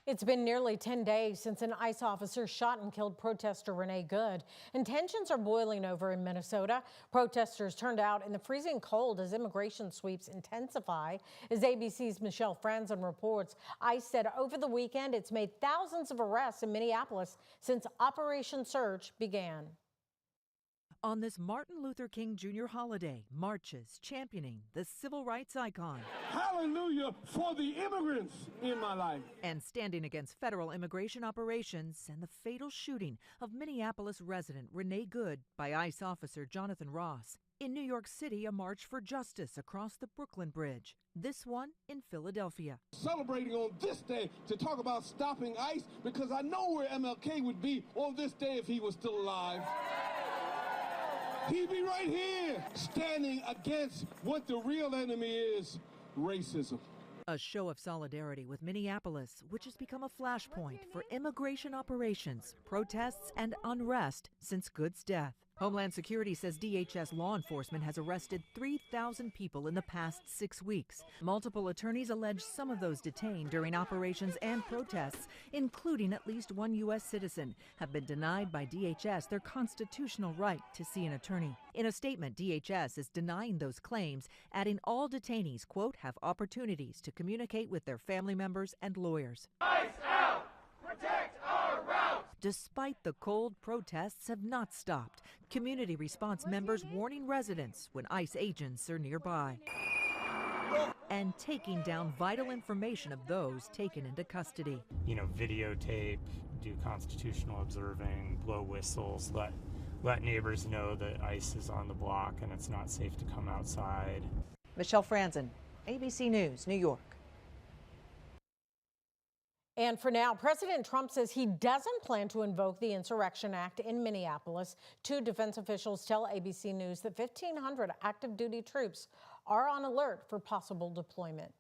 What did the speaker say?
It's been nearly 10 days since an ICE officer shot and killed protester Renee Good, and tensions are boiling over in Minnesota. Protesters turned out in the freezing cold as immigration sweeps intensify. As ABC's Michelle Franzen reports, ICE said over the weekend it's made thousands of arrests in Minneapolis since Operation Surge began. On this Martin Luther King Jr. holiday, marches championing the civil rights icon. Hallelujah for the immigrants in my life. And standing against federal immigration operations and the fatal shooting of Minneapolis resident Renee Good by ICE officer Jonathan Ross. In New York City, a march for justice across the Brooklyn Bridge. This one in Philadelphia. Celebrating on this day to talk about stopping ICE, because I know where MLK would be on this day if he was still alive. He'd be right here, standing against what the real enemy is, racism. A show of solidarity with Minneapolis, which has become a flashpoint for immigration operations, protests, and unrest since Good's death. Homeland Security says DHS law enforcement has arrested 3,000 people in the past 6 weeks. Multiple attorneys allege some of those detained during operations and protests, including at least one U.S. citizen, have been denied by DHS their constitutional right to see an attorney. In a statement, DHS is denying those claims, adding all detainees, quote, have opportunities to communicate with their family members and lawyers. ICE out! Protect our route! Despite the cold, protests have not stopped. Community response members warning residents when ICE agents are nearby. And taking down vital information of those taken into custody. Videotape, do constitutional observing, blow whistles, let neighbors know that ICE is on the block and it's not safe to come outside. Michelle Franzen, ABC News, New York. And for now, President Trump says he doesn't plan to invoke the Insurrection Act in Minneapolis. Two defense officials tell ABC News that 1,500 active duty troops are on alert for possible deployment.